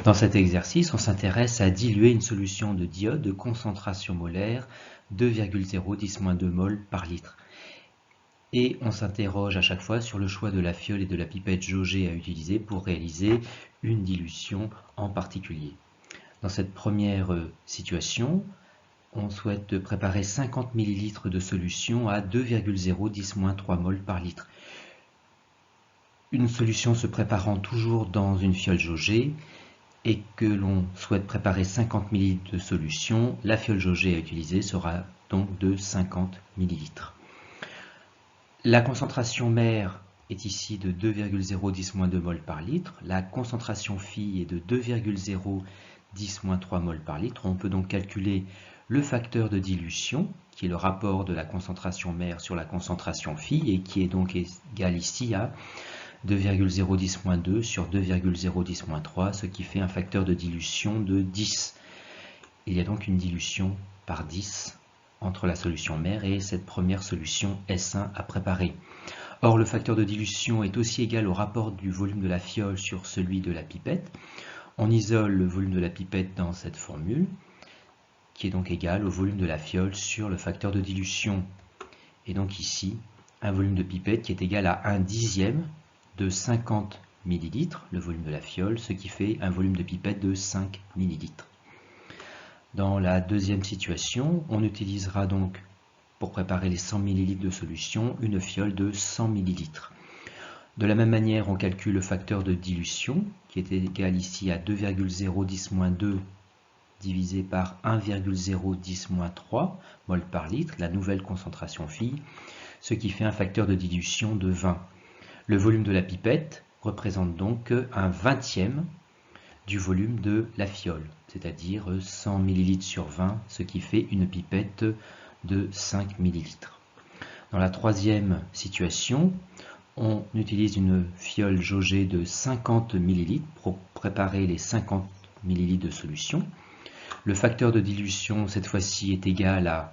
Dans cet exercice, on s'intéresse à diluer une solution de d'iode de concentration molaire 2,010-2 mol par litre. Et on s'interroge à chaque fois sur le choix de la fiole et de la pipette jaugée à utiliser pour réaliser une dilution en particulier. Dans cette première situation, on souhaite préparer 50 ml de solution à 2,010-3 mol par litre. Une solution se préparant toujours dans une fiole jaugée et que l'on souhaite préparer 50 ml de solution, la fiole jaugée à utiliser sera donc de 50 ml. La concentration mère est ici de 2,010-2 mol par litre. La concentration phi est de 2,010-3 mol par litre. On peut donc calculer le facteur de dilution, qui est le rapport de la concentration mère sur la concentration phi, et qui est donc égal ici à 2,010-2 sur 2,010-3, ce qui fait un facteur de dilution de 10. Il y a donc une dilution par 10 entre la solution mère et cette première solution S1 à préparer. Or, le facteur de dilution est aussi égal au rapport du volume de la fiole sur celui de la pipette. On isole le volume de la pipette dans cette formule, qui est donc égal au volume de la fiole sur le facteur de dilution. Et donc ici, un volume de pipette qui est égal à 1/10 de 50 ml, le volume de la fiole, ce qui fait un volume de pipette de 5 ml. Dans la deuxième situation, on utilisera donc, pour préparer les 100 ml de solution, une fiole de 100 ml. De la même manière, on calcule le facteur de dilution, qui est égal ici à 2,010-2 divisé par 1,010-3 mol par litre, la nouvelle concentration phi, ce qui fait un facteur de dilution de 20. Le volume de la pipette représente donc un 20e du volume de la fiole, c'est-à-dire 100 ml sur 20, ce qui fait une pipette de 5 ml. Dans la troisième situation, on utilise une fiole jaugée de 50 ml pour préparer les 50 ml de solution. Le facteur de dilution, cette fois-ci, est égal à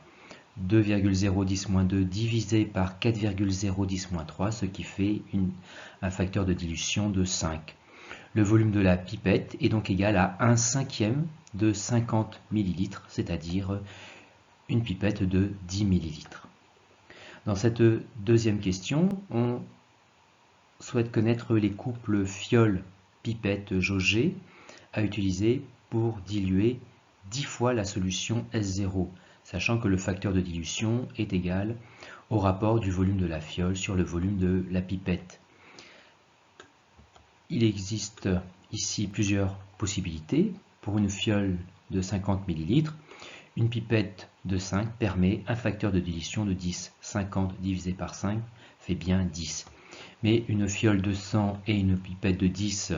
2,010-2 divisé par 4,010-3, ce qui fait un facteur de dilution de 5. Le volume de la pipette est donc égal à 1/5 de 50 ml, c'est-à-dire une pipette de 10 ml. Dans cette deuxième question, on souhaite connaître les couples fiole-pipette jaugée à utiliser pour diluer 10 fois la solution S0, sachant que le facteur de dilution est égal au rapport du volume de la fiole sur le volume de la pipette. Il existe ici plusieurs possibilités. Pour une fiole de 50 ml, une pipette de 5 permet un facteur de dilution de 10. 50 divisé par 5 fait bien 10. Mais une fiole de 100 et une pipette de 10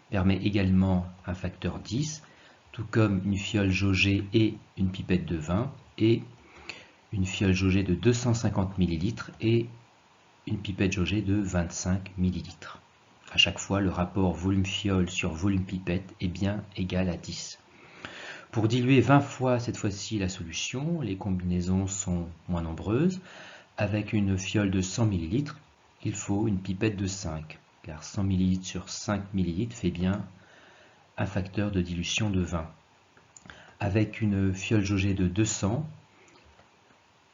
permet également un facteur 10, tout comme une fiole jaugée et une pipette de 20, et une fiole jaugée de 250 ml et une pipette jaugée de 25 ml. À chaque fois, le rapport volume fiole sur volume pipette est bien égal à 10. Pour diluer 20 fois cette fois-ci la solution, les combinaisons sont moins nombreuses. Avec une fiole de 100 ml, il faut une pipette de 5, car 100 ml sur 5 ml fait bien un facteur de dilution de 20. Avec une fiole jaugée de 200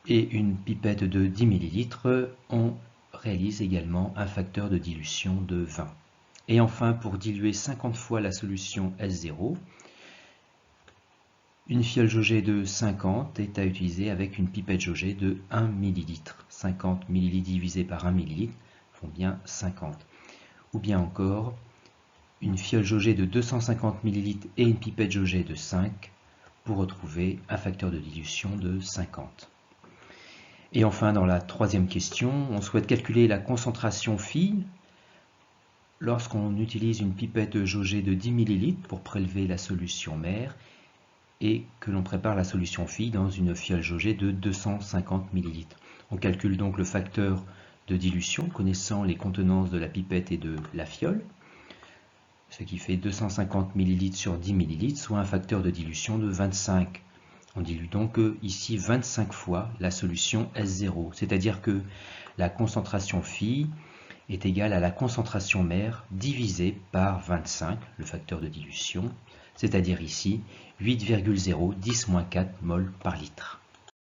et une pipette de 10 ml, on réalise également un facteur de dilution de 20. Et enfin, pour diluer 50 fois la solution S0, une fiole jaugée de 50 est à utiliser avec une pipette jaugée de 1 ml. 50 ml divisé par 1 ml font bien 50. Ou bien encore, une fiole jaugée de 250 ml et une pipette jaugée de 5 pour retrouver un facteur de dilution de 50. Et enfin, dans la troisième question, on souhaite calculer la concentration phi lorsqu'on utilise une pipette jaugée de 10 ml pour prélever la solution mère et que l'on prépare la solution phi dans une fiole jaugée de 250 ml. On calcule donc le facteur de dilution connaissant les contenances de la pipette et de la fiole, ce qui fait 250 ml sur 10 ml, soit un facteur de dilution de 25. On dilue donc ici 25 fois la solution S0, c'est-à-dire que la concentration phi est égal à la concentration mère divisée par 25, le facteur de dilution, c'est-à-dire ici 8,010-4 mol par litre.